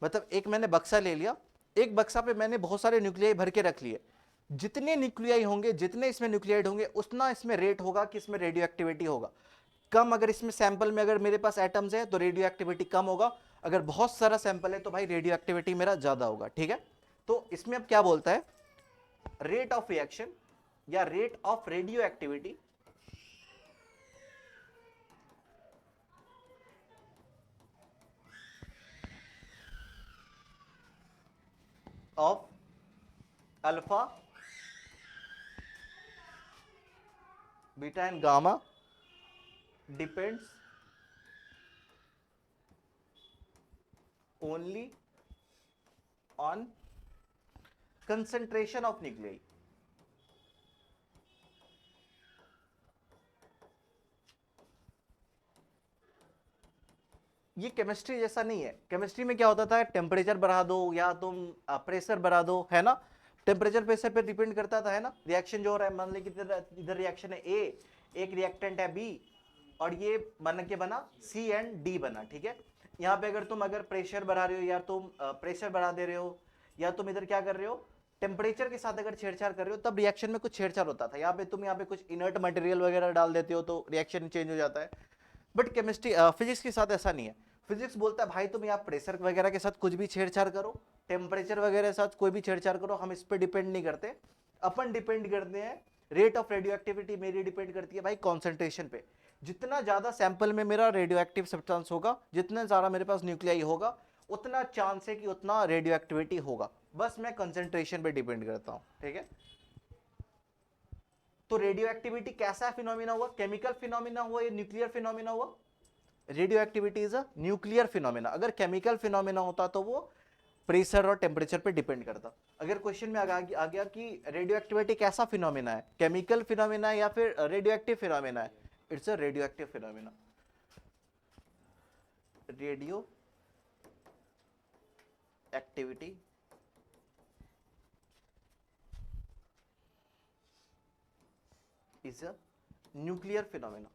मतलब एक मैंने बक्सा ले लिया, एक बक्सा पे मैंने बहुत सारे न्यूक्लियाई भर के रख लिए, जितने न्यूक्लियाई होंगे, जितने इसमें न्यूक्लियाइड होंगे, उतना इसमें रेट होगा कि इसमें रेडियो एक्टिविटी होगा कम। अगर इसमें सैंपल में अगर मेरे पास एटम्स है तो रेडियो एक्टिविटी कम होगा, अगर बहुत सारा सैंपल है तो भाई रेडियो एक्टिविटी मेरा ज्यादा होगा। ठीक है, तो इसमें अब क्या बोलता है, रेट ऑफ रिएक्शन या rate of radio activity of alpha beta and gamma depends only on concentration of nuclei। ये केमिस्ट्री जैसा नहीं है। केमिस्ट्री में क्या होता था, टेम्परेचर बढ़ा दो या तुम प्रेशर बढ़ा दो, है ना? टेम्परेचर प्रेशर पे डिपेंड करता था, है ना? रिएक्शन जो हो रहा है, मान ली कि इधर रिएक्शन है ए, एक रिएक्टेंट है बी, और ये बन के बना सी एंड डी बना। ठीक है, यहाँ पे अगर तुम प्रेशर बढ़ा रहे हो या तुम प्रेशर बढ़ा दे रहे हो, या तुम इधर क्या कर रहे हो, टेम्परेचर के साथ अगर छेड़छाड़ कर रहे हो, तब रिएक्शन में कुछ छेड़छाड़ होता था। यहाँ पे तुम कुछ इनर्ट मटेरियल वगैरह डाल देते हो तो रिएक्शन चेंज हो जाता है। बट केमिस्ट्री फिजिक्स के साथ ऐसा नहीं है। फिजिक्स बोलता है भाई तुम यहाँ प्रेशर वगैरह के साथ कुछ भी छेड़छाड़ करो, टेम्परेचर वगैरह के साथ कोई भी छेड़छाड़ करो, हम इस पर डिपेंड नहीं करते, अपन डिपेंड करते हैं रेट ऑफ रेडियो एक्टिविटी मेरी डिपेंड करती है भाई कॉन्सेंट्रेशन पे। जितना ज्यादा सैंपल में मेरा रेडियो एक्टिव सब्सटेंस होगा, जितना ज्यादा मेरे पास न्यूक्लियाई होगा, उतना चांस है कि उतना रेडियो एक्टिविटी होगा। बस मैं कंसेंट्रेशन पे डिपेंड करता हूं, ठीक है। तो रेडियो एक्टिविटी कैसा फिनोमिना हुआ, केमिकल फिनोमिना हुआ या न्यूक्लियर फिनोमिना हुआ? Radio activity is a nuclear phenomena. अगर केमिकल फिनोमिना होता तो वो प्रेशर और टेम्परेचर पे डिपेंड करता। अगर क्वेश्चन में आ गया कि रेडियो एक्टिविटी कैसा फिनोमिना है, केमिकल फिनोमिना है या फिर रेडियो एक्टिव फिनोमिना है, it's a radio active phenomena. Radio activity is a nuclear phenomena.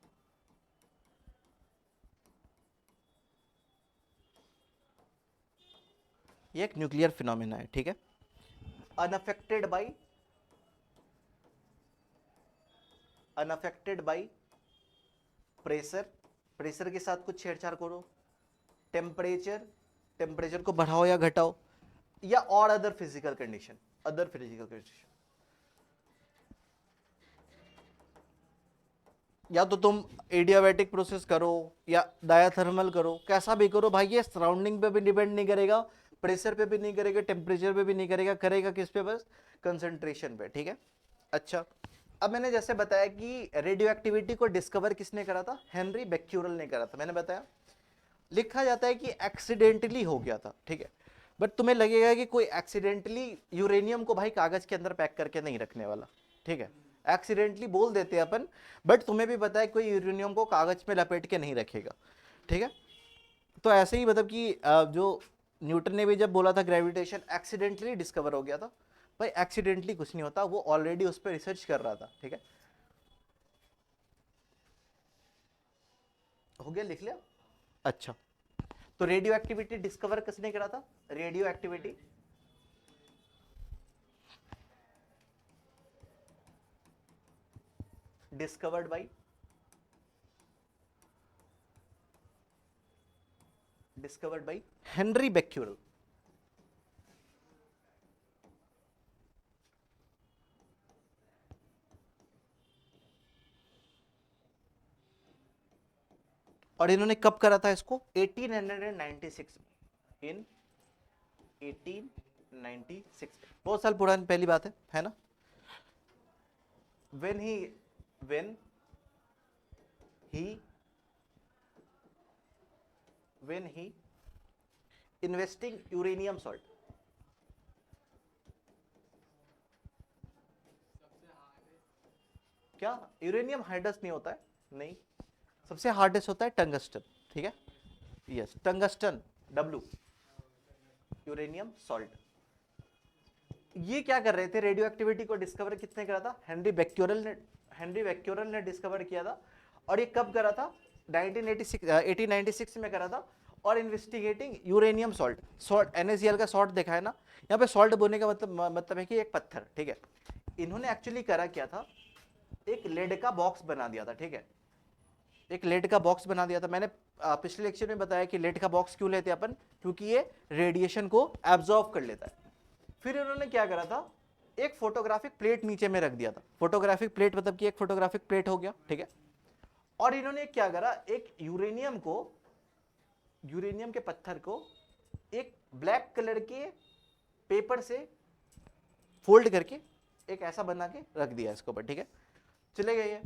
ये एक न्यूक्लियर फिनोमिना है, ठीक है। अनअफेक्टेड बाय प्रेशर, प्रेशर के साथ कुछ छेड़छाड़ करो, टेम्परेचर को बढ़ाओ या घटाओ, या और अदर फिजिकल कंडीशन, या तो तुम एडियाबैटिक प्रोसेस करो या डायाथर्मल करो, कैसा भी करो भाई, ये सराउंडिंग पे भी डिपेंड नहीं करेगा, प्रेशर पे भी नहीं करेगा, टेम्परेचर पे भी नहीं करेगा, करेगा किस पे? बस कंसंट्रेशन पे, ठीक है। अच्छा, अब मैंने जैसे बताया कि रेडियो एक्टिविटी को डिस्कवर किसने करा था? हेनरी बेक्यूरेल ने करा था। मैंने बताया, लिखा जाता है कि एक्सीडेंटली हो गया था, ठीक है। बट तुम्हें लगेगा कि कोई एक्सीडेंटली यूरेनियम को भाई कागज के अंदर पैक करके नहीं रखने वाला, ठीक है। एक्सीडेंटली बोल देते हैं अपन, बट तुम्हें भी पता है कोई यूरेनियम को कागज में लपेट के नहीं रखेगा, ठीक है। तो ऐसे ही मतलब कि जो न्यूटन ने भी जब बोला था ग्रेविटेशन एक्सीडेंटली डिस्कवर हो गया था, भाई एक्सीडेंटली कुछ नहीं होता, वो ऑलरेडी उस पर रिसर्च कर रहा था, ठीक है। हो गया, लिख लिया? अच्छा, तो रेडियो एक्टिविटी डिस्कवर किसने करा था? Radio activity discovered by Henry Becquerel. और इन्होंने कब करा था इसको? 1896 में, इन 1896, बहुत साल पुरानी पहली बात है ना। when he investing uranium salt, क्या यूरेनियम हार्डेस्ट नहीं होता है? नहीं, सबसे हार्डेस्ट होता है टंगस्टन, ठीक है। Yes, tungsten, W, uranium salt. ये क्या कर रहे थे? रेडियो एक्टिविटी को डिस्कवर किसने करा था? हेनरी बेक्यूरेल ने डिस्कवर किया था। और ये कब करा था? 1896 में करा था। और इन्वेस्टिगेटिंग यूरेनियम सॉल्ट, NaCl का सॉल्ट देखा है ना, यहाँ पे सॉल्ट बोलने का मतलब है कि एक पत्थर, ठीक है। इन्होंने एक्चुअली करा क्या था, एक लेड का बॉक्स बना दिया था, ठीक है। एक लेड का बॉक्स बना दिया था। मैंने पिछले लेक्चर में बताया कि लेड का बॉक्स क्यों लेते हैं अपन, क्योंकि ये रेडिएशन को एब्जॉर्ब कर लेता है। फिर इन्होंने क्या करा था, एक फोटोग्राफिक प्लेट नीचे में रख दिया था। फोटोग्राफिक प्लेट मतलब कि एक फोटोग्राफिक प्लेट हो गया, ठीक है। और इन्होंने क्या करा, एक यूरेनियम के पत्थर को एक ब्लैक कलर के पेपर से फोल्ड करके एक ऐसा बना के रख दिया इसके ऊपर, ठीक है। चले गए ये।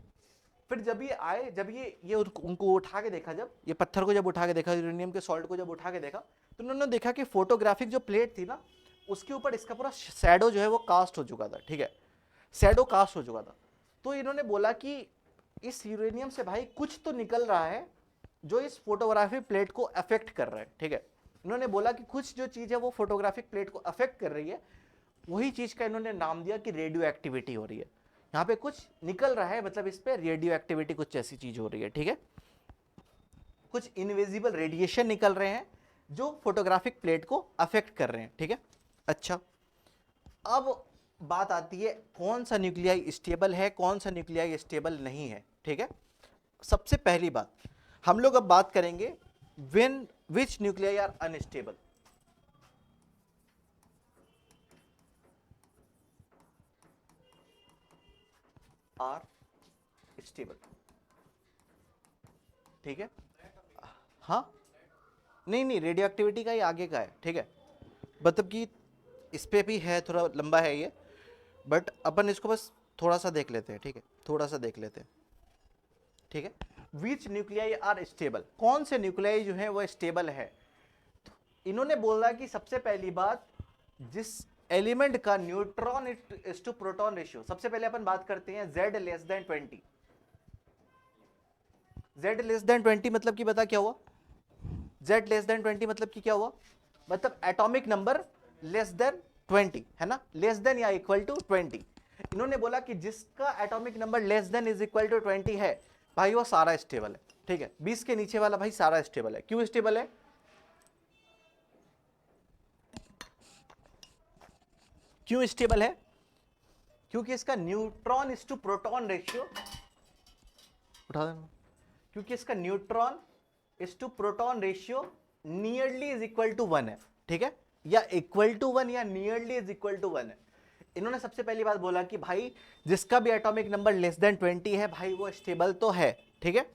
फिर जब ये आए, जब ये उनको उठा के देखा, जब ये पत्थर को जब उठा के देखा, यूरेनियम के सॉल्ट को जब उठा के देखा, तो उन्होंने देखा कि फोटोग्राफिक जो प्लेट थी ना, उसके ऊपर इसका पूरा शैडो जो है वो कास्ट हो चुका था, ठीक है। शैडो कास्ट हो चुका था। तो इन्होंने बोला कि इस यूरेनियम से भाई कुछ तो निकल रहा है जो इस फोटोग्राफिक प्लेट को अफेक्ट कर रहा है, ठीक है। इन्होंने बोला कि कुछ जो चीज है वो फोटोग्राफिक प्लेट को अफेक्ट कर रही है, वही चीज का इन्होंने नाम दिया कि रेडियो एक्टिविटी हो रही है। यहाँ पे कुछ निकल रहा है, मतलब इस पे रेडियो एक्टिविटी कुछ ऐसी चीज हो रही है, ठीक है। कुछ इनविजिबल रेडिएशन निकल रहे हैं जो फोटोग्राफिक प्लेट को अफेक्ट कर रहे हैं, ठीक है। अच्छा, अब बात आती है कौन सा न्यूक्लियाई स्टेबल है, कौन सा न्यूक्लियाई स्टेबल नहीं है, ठीक है। सबसे पहली बात हम लोग अब बात करेंगे which nuclei are unstable, are stable, ठीक है। हाँ नहीं नहीं, रेडियो एक्टिविटी का ही आगे का है, ठीक है। मतलब कि इस पे भी है, थोड़ा लंबा है ये, बट अपन इसको बस थोड़ा सा देख लेते हैं, ठीक है, थोड़ा सा देख लेते हैं, ठीक है। विच न्यूक्लियाई आर स्टेबल, कौन से न्यूक्लियाई जो है वो स्टेबल है। तो इन्होंने बोला कि सबसे पहली बात, जिस एलिमेंट का neutron is to proton ratio, सबसे पहले अपन बात करते हैं Z less than 20। Z less than 20 मतलब कि बता क्या हुआ, Z लेस देन 20 मतलब कि क्या हुआ, मतलब एटॉमिक नंबर लेस देन 20 है ना, लेस देन या इक्वल टू 20। इन्होंने बोला कि जिसका atomic number less than is equal to 20 है भाई वो सारा स्टेबल है, ठीक है। 20 के नीचे वाला भाई सारा स्टेबल है। क्यों स्टेबल है, क्यों स्टेबल है, क्योंकि इसका neutron is to proton ratio, उठा देना, क्योंकि इसका neutron is to proton ratio nearly is equal to 1 है, ठीक है, या इक्वल टू 1 या नियरली इज इक्वल टू 1 है। इन्होंने सबसे पहली बात बोला कि भाई जिसका भी एटॉमिक नंबर लेस देन 20 है भाई वो स्टेबल तो है, ठीक है।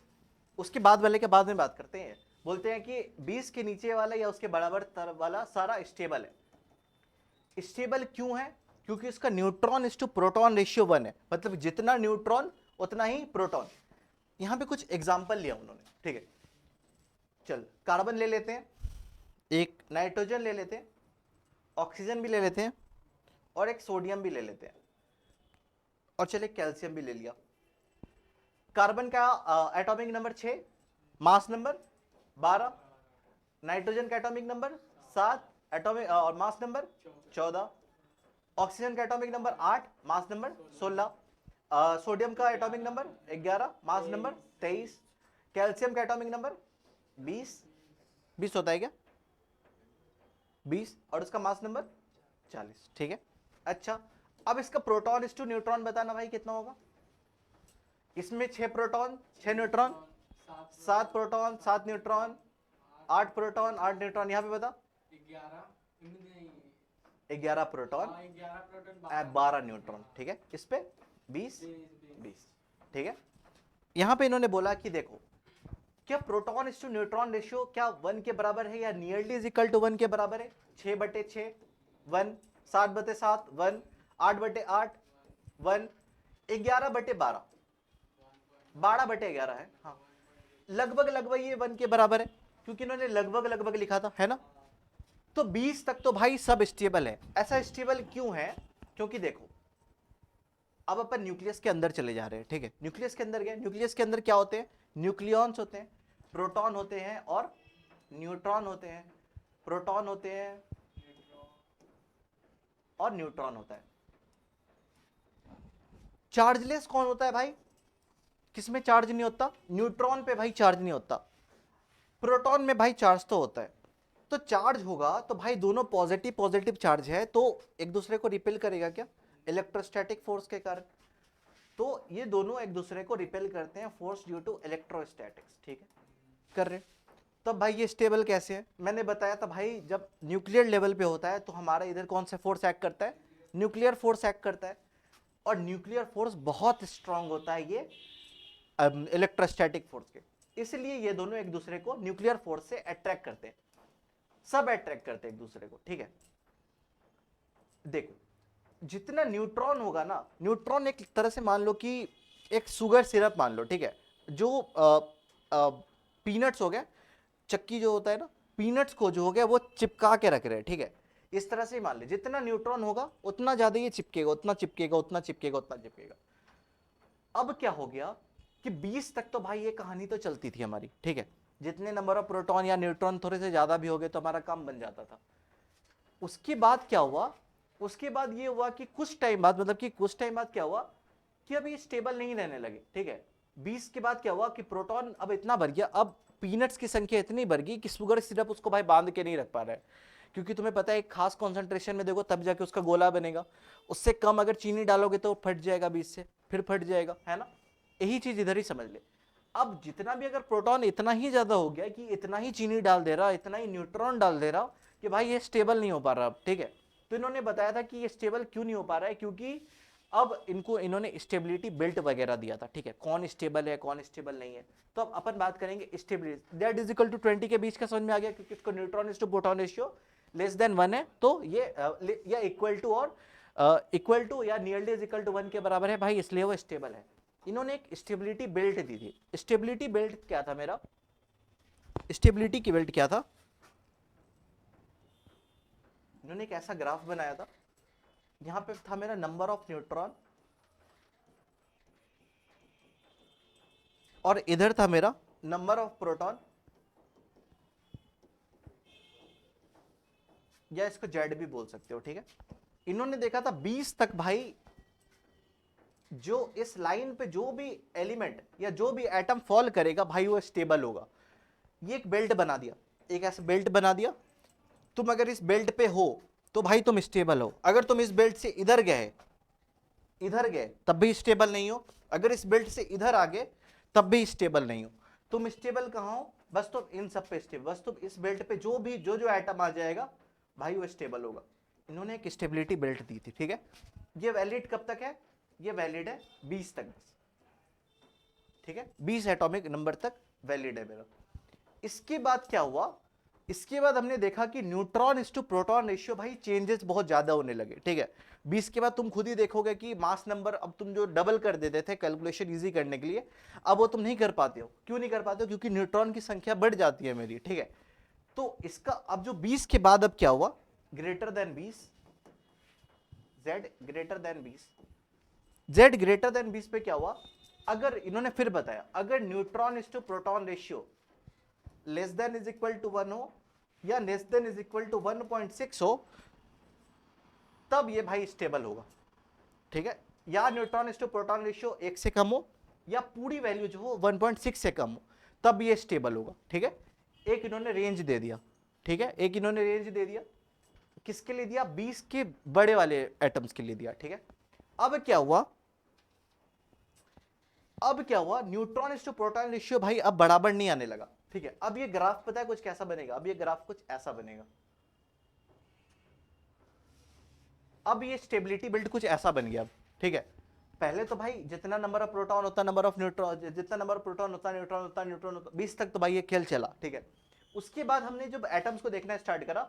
उसके बाद वाले के बाद में बात करते हैं, बोलते हैं कि 20 के नीचे वाला या उसके बराबर वाला सारा स्टेबल है। स्टेबल क्यों है, क्योंकि उसका neutron is to proton ratio 1 है, मतलब जितना न्यूट्रॉन उतना ही प्रोटॉन। यहां पे कुछ एग्जांपल लिया उन्होंने, ठीक है। चल कार्बन ले लेते हैं, एक नाइट्रोजन ले लेते हैं, ऑक्सीजन भी ले लेते हैं, और एक सोडियम भी ले लेते हैं, और चले कैल्शियम भी ले लिया। कार्बन का atomic number 6, mass number 12, nitrogen का एटॉमिक नंबर 7, एटॉमिक और मास नंबर 14, ऑक्सीजन का atomic number 8, mass number 16, sodium का atomic number 11, mass number 23, calcium का एटॉमिक नंबर 20 होता है क्या, 20, और उसका मास नंबर 40, ठीक है। अच्छा अब इसका प्रोटॉन इस टू न्यूट्रॉन बताना भाई कितना होगा। इसमें 6 proton 6 neutron, 7 proton 7 neutron, 8 proton 8 neutron, यहाँ पे बता 11 प्रोटॉन 12 न्यूट्रॉन, ठीक है। इस पे 20 20, ठीक है। यहां पे इन्होंने बोला कि देखो क्या प्रोटॉन इस टू न्यूट्रॉन रेशियो क्या 1 के बराबर है या नियरली इज इक्वल टू 1 के बराबर है। 6/6 1, 7/7 1, 8/8 1, 11/12 12/11 है, हाँ लगभग लगभग ये 1 के बराबर है, क्योंकि इन्होंने लगभग लगभग लिखा था, है ना। तो 20 तक तो भाई सब स्टेबल है। ऐसा स्टेबल क्यों है, क्योंकि देखो अब अपन न्यूक्लियस के अंदर चले जा रहे हैं, ठीक है। न्यूक्लियस के अंदर गए, न्यूक्लियस के अंदर क्या होते हैं, न्यूक्लियॉन्स होते हैं, प्रोटॉन होते हैं और न्यूट्रॉन होते हैं, प्रोटॉन होते हैं और न्यूट्रॉन होता है। चार्जलेस कौन होता है भाई, किसमें चार्ज नहीं होता, न्यूट्रॉन पे भाई चार्ज नहीं होता, प्रोटॉन में भाई चार्ज तो होता है। तो चार्ज होगा तो भाई दोनों पॉजिटिव पॉजिटिव चार्ज है तो एक दूसरे को रिपेल करेगा क्या, इलेक्ट्रोस्टैटिक फोर्स के कारण। तो ये दोनों एक दूसरे को रिपेल करते हैं, फोर्स ड्यू टू इलेक्ट्रोस्टैटिक्स, ठीक है कर रहे। तब भाई ये स्टेबल कैसे है, मैंने बताया था भाई जब न्यूक्लियर लेवल पे होता है तो हमारा इधर कौन सा फोर्स एक्ट करता है, न्यूक्लियर फोर्स एक्ट करता है, और न्यूक्लियर फोर्स बहुत स्ट्रांग होता है ये इलेक्ट्रोस्टैटिक फोर्स के, इसलिए ये दोनों एक दूसरे को न्यूक्लियर फोर्स से अट्रैक्ट करते हैं, सब अट्रैक्ट करते हैं एक दूसरे को, ठीक है। देखो जितना न्यूट्रॉन होगा ना, न्यूट्रॉन एक तरह से मान लो कि एक शुगर सिरप मान लो, ठीक है, जो पीनट्स हो गया, चक्की जो होता है ना, पीनट्स को जो हो गया वो चिपका के रख रहे हैं, ठीक है। इस तरह से मान ले जितना न्यूट्रॉन होगा उतना ज्यादा ये चिपकेगा, उतना चिपकेगा, उतना चिपकेगा, उतना चिपकेगा। अब क्या हो गया कि 20 तक तो भाई ये कहानी तो चलती थी हमारी, ठीक है। जितने नंबर ऑफ प्रोटॉन या न्यूट्रॉन थोड़े से ज्यादा भी हो गए तो हमारा काम बन जाता था। उसके बाद क्या हुआ, उसके बाद ये हुआ कि कुछ टाइम बाद, मतलब कि कुछ टाइम बाद क्या हुआ कि अब ये स्टेबल नहीं रहने लगे, ठीक है। 20 के बाद क्या हुआ कि प्रोटॉन अब इतना बढ़ गया, अब पीनट्स की संख्या इतनी बढ़ गई कि शुगर सिरप उसको भाई बांध के नहीं रख पा रहा है, क्योंकि तुम्हें पता है एक खास कॉन्सेंट्रेशन में देखो तब जाके उसका गोला बनेगा, उससे कम अगर चीनी डालोगे तो फट जाएगा, 20 से फिर फट जाएगा, है ना। यही चीज इधर ही समझ ले। अब जितना भी अगर प्रोटॉन इतना ही ज्यादा हो गया कि इतना ही चीनी डाल दे रहा, इतना ही न्यूट्रॉन डाल दे रहा कि भाई ये स्टेबल नहीं हो पा रहा, ठीक है। तो इन्होंने बताया था कि ये स्टेबल क्यों नहीं हो पा रहा है, क्योंकि अब इन्होंने स्टेबिलिटी बेल्ट वगैरह दिया था, ठीक है, कौन स्टेबल है कौन स्टेबल नहीं है। तो अब अपन बात करेंगे stability, that is equal to 20 के बीच का समझ में आ गया, क्योंकि इसको neutron to proton ratio less than 1 है, तो ये या इक्वल टू और इक्वल टू या नियरली इज इक्वल टू 1 के बराबर है भाई, इसलिए वो स्टेबल है। इन्होंने एक स्टेबिलिटी बेल्ट दी थी। स्टेबिलिटी बेल्ट क्या था मेरा, स्टेबिलिटी की बेल्ट क्या था, इन्होंने एक ऐसा ग्राफ बनाया था, यहां पे था मेरा नंबर ऑफ न्यूट्रॉन और इधर था मेरा नंबर ऑफ प्रोटॉन, या इसको जेड भी बोल सकते हो, ठीक है। इन्होंने देखा था 20 तक भाई, जो इस लाइन पे जो भी एलिमेंट या जो भी एटम फॉल करेगा भाई वो स्टेबल होगा। ये एक बेल्ट बना दिया, एक ऐसा बेल्ट बना दिया, तुम अगर इस बेल्ट पे हो तो भाई तुम स्टेबल हो, अगर तुम इस बेल्ट से इधर गए तब भी स्टेबल नहीं हो, अगर इस बेल्ट से इधर आ गए तब भी स्टेबल नहीं हो। तुम स्टेबल कहां हो, बस तुम इन सब पे स्टेबल, बस तुम इस बेल्ट पे जो भी जो एटम आ जाएगा भाई वो स्टेबल होगा। इन्होंने एक स्टेबिलिटी बेल्ट दी थी, ठीक है। ये वैलिड कब तक है, ये वैलिड है 20 तक बस, ठीक है, 20 एटॉमिक नंबर तक वैलिड है मेरा। इसके बाद क्या हुआ, इसके बाद हमने देखा कि न्यूट्रॉन इस टू प्रोटॉन रेशियो भाई चेंजेस बहुत ज्यादा होने लगे, ठीक है। 20 के बाद तुम खुद ही देखोगे कि मास नंबर अब तुम जो डबल कर देते थे कैलकुलेशन इजी करने के लिए, अब वो तुम नहीं कर पाते हो। क्यों नहीं कर पाते हो, क्योंकि न्यूट्रॉन की संख्या बढ़ जाती है मेरी, ठीक है। तो इसका अब जो 20 के बाद अब क्या हुआ, greater than 20, Z greater than 20, Z greater than 20 पे क्या हुआ, अगर इन्होंने फिर बताया अगर neutron is to proton ratio less than is equal to 1 हो या less than is equal to 1.6 हो, तब ये भाई स्टेबल होगा, ठीक है। या neutron is to proton ratio 1 से कम हो या पूरी वैल्यू जो हो 1.6 से कम हो, तब ये स्टेबल होगा, ठीक है। एक इन्होंने रेंज दे दिया, ठीक है, एक इन्होंने रेंज दे दिया, किसके लिए दिया, 20 के बड़े वाले एटम्स के लिए दिया, ठीक है। अब क्या हुआ, neutron is to proton ratio भाई अब बराबर नहीं आने लगा, ठीक है। अब ये ग्राफ पता है कुछ कैसा बनेगा, अब ये ग्राफ कुछ ऐसा बनेगा, अब ये स्टेबिलिटी बिल्ड कुछ ऐसा बन गया, ठीक है। पहले तो भाई जितना नंबर ऑफ प्रोटॉन होता नंबर ऑफ न्यूट्रॉन, जितना नंबर ऑफ प्रोटॉन होता न्यूट्रॉन होता 20 तक तो भाई ये खेल चला, ठीक है। उसके बाद हमने जब एटम्स को देखना स्टार्ट करा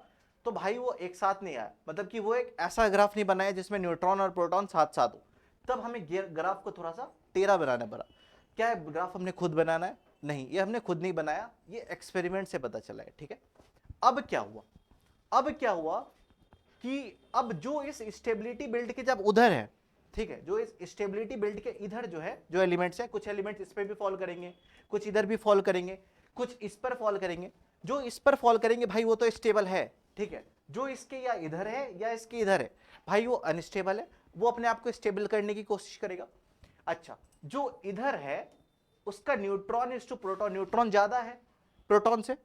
तो भाई वो एक साथ नहीं आया, मतलब कि वो एक ऐसा ग्राफ नहीं बनाया जिसमें न्यूट्रॉन और प्रोटॉन साथ साथ हो। तब हमें ग्राफ को थोड़ा सा टेढ़ा बनाना पड़ा। क्या है, ग्राफ हमने खुद बनाना है, नहीं ये हमने खुद नहीं बनाया, ये एक्सपेरिमेंट से पता चला है, ठीक है। अब क्या हुआ कि अब जो इस स्टेबिलिटी बिल्ड के जब उधर है, ठीक है, जो इस स्टेबिलिटी बिल्ड के इधर जो है जो एलिमेंट्स है, कुछ एलिमेंट्स इस पे भी फॉल करेंगे, कुछ इधर भी फॉल करेंगे, कुछ इस पर फॉल करेंगे। जो इस पर फॉल करेंगे भाई वो तो स्टेबल है, ठीक है। जो इसके या इधर है या इसके इधर है भाई वो अनस्टेबल है, वो अपने आप को स्टेबल करने की कोशिश करेगा। अच्छा, जो इधर है उसका neutron is to proton, neutron ज्यादा है प्रोटॉन से,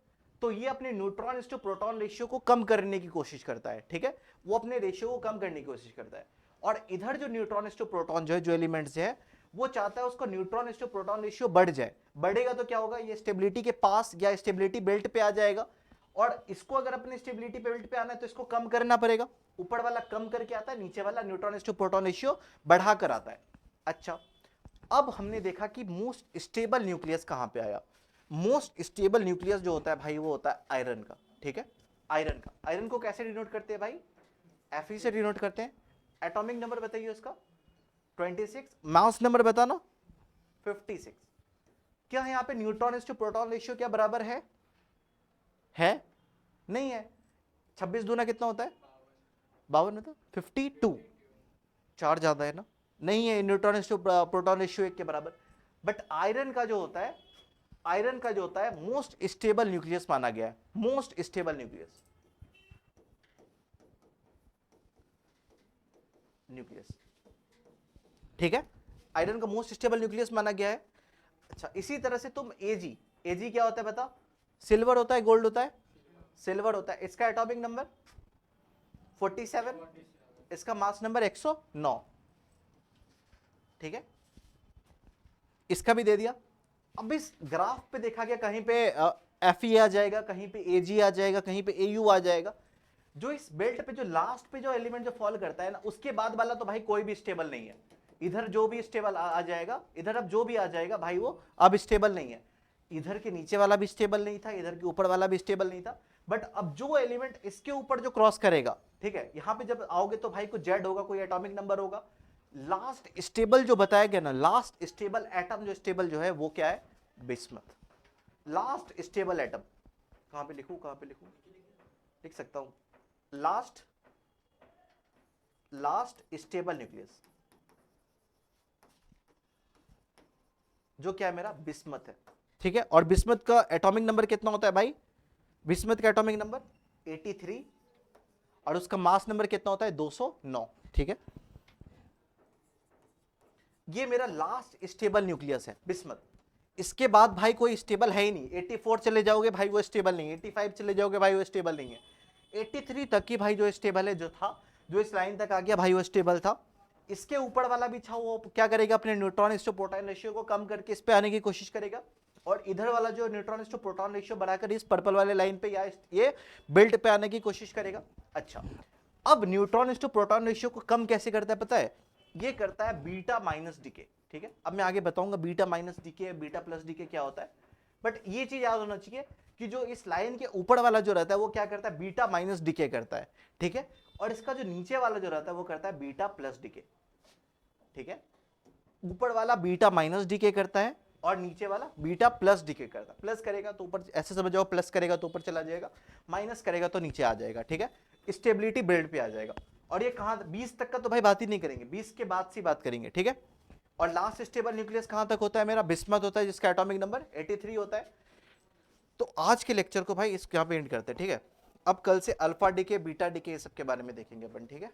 तो ये अपने neutron is to proton ratio को कम करने की कोशिश करता है, ठीक है, वो अपने रेशियो को कम करने की कोशिश करता है। और इधर जो न्यूट्रॉन इज टू प्रोटॉन जो है, जो एलिमेंट्स है, वो चाहता है उसको neutron is to proton ratio बढ़ जाए। बढ़ेगा तो क्या होगा, ये स्टेबिलिटी के पास या स्टेबिलिटी बेल्ट पे आ जाएगा, और इसको अगर अपने स्टेबिलिटी बेल्ट पे आना है तो इसको कम करना पड़ेगा। ऊपर वाला कम करके आता है, नीचे वाला neutron is to proton ratio बढ़ाकर आता है। अच्छा, अब हमने देखा कि मोस्ट स्टेबल न्यूक्लियस कहां पे आया। मोस्ट स्टेबल न्यूक्लियस जो होता है भाई वो होता है आयरन का, ठीक है। आयरन को कैसे डिनोट करते हैं भाई, Fe से डिनोट करते हैं। एटॉमिक नंबर बताइए उसका 26, मास नंबर बताना 56। क्या यहाँ पे neutron is to proton ratio क्या बराबर है नहीं है। 26 दूना कितना होता है, 52 होता है, 52, 4 ज्यादा है ना, नहीं है, neutron is to proton ratio 1 के बराबर। बट आयरन का जो होता है मोस्ट स्टेबल न्यूक्लियस माना गया है, मोस्ट स्टेबल न्यूक्लियस ठीक है, आयरन का मोस्ट स्टेबल न्यूक्लियस माना गया है। अच्छा, इसी तरह से तुम एजी क्या होता है बता, सिल्वर होता है गोल्ड होता है, सिल्वर होता है। इसका एटॉमिक नंबर 47, इसका मास नंबर 109, ठीक है। इसका भी दे दिया, अब इस ग्राफ पे देखा गया कहीं पे Fe आ जाएगा, कहीं पे Ag आ जाएगा, कहीं पे Au आ जाएगा। जो इस बेल्ट पे जो लास्ट पे जो एलिमेंट जो फॉल करता है ना, उसके बाद वाला तो भाई कोई भी स्टेबल नहीं है। इधर जो भी स्टेबल आ जाएगा, इधर अब जो भी आ जाएगा भाई वो अब स्टेबल नहीं है। इधर के नीचे वाला भी स्टेबल नहीं था, इधर के ऊपर वाला भी स्टेबल नहीं था। बट अब जो एलिमेंट इसके ऊपर जो क्रॉस करेगा, ठीक है, यहां पे जब आओगे तो भाई कुछ जेड होगा, कोई एटॉमिक नंबर होगा। लास्ट स्टेबल जो बताया गया ना, लास्ट स्टेबल एटम जो स्टेबल जो है वो क्या है, बिस्मथ। लास्ट स्टेबल एटम कहां पे लिखूं, कहां पे लिखूं, लिख सकता हूं, लास्ट स्टेबल न्यूक्लियस जो क्या है मेरा, बिस्मथ है। ठीक है, और बिस्मथ का एटॉमिक नंबर कितना होता है भाई, बिस्मथ का एटॉमिक नंबर 83 और उसका मास नंबर कितना होता है, 209। ठीक है, ये मेरा लास्ट स्टेबल न्यूक्लियस है बिस्मथ। इसके बाद भाई कोई स्टेबल है ही नहीं। 84 चले जाओगे भाई वो स्टेबल नहीं है, 85 चले जाओगे भाई वो स्टेबल नहीं है, 83 तक की भाई जो स्टेबल है, जो था, जो इस लाइन तक आ गया भाई वो स्टेबल था। इसके ऊपर वाला भी था, वो क्या करेगा, अपने न्यूट्रॉन टू प्रोटॉन रेशियो को कम करके इस पे आने की कोशिश करेगा। और इधर वाला जो न्यूट्रॉन टू प्रोटॉन रेशियो बढ़ाकर इस पर्पल वाले लाइन पे या ये बेल्ट पे आने की कोशिश करेगा। अच्छा, अब न्यूट्रॉन टू प्रोटॉन रेशियो को कम कैसे करता है पता है, ये करता है बीटा माइनस डीके। ठीक है, अब मैं आगे बताऊंगा beta minus decay, beta plus decay क्या होता है। बट ये चीज याद होना चाहिए कि जो इस लाइन के ऊपर वाला जो रहता है वो क्या करता है, बीटा माइनस डीके करता है। ठीक है, और इसका जो नीचे वाला जो रहता है वो करता है बीटा प्लस डीके। ठीक है, ऊपर वाला बीटा माइनस डीके करता है और नीचे वाला बीटा प्लस डीके करता है। प्लस करेगा तो ऊपर, ऐसे समझ जाओ, प्लस करेगा तो ऊपर चला जाएगा, माइनस करेगा तो नीचे आ जाएगा। ठीक है, स्टेबिलिटी बेल्ट पे आ जाएगा। और ये कहां, 20 तक का तो भाई बात ही नहीं करेंगे, 20 के बाद से बात करेंगे। ठीक है, और लास्ट स्टेबल न्यूक्लियस कहां तक होता है मेरा, बिस्मथ होता है, जिसका एटॉमिक नंबर 83 होता है। तो आज के लेक्चर को भाई इस यहां पे एंड करते हैं। ठीक है, अब कल से अल्फा डीके, बीटा डीके, ये सब के बारे में देखेंगे अपन। ठीक है।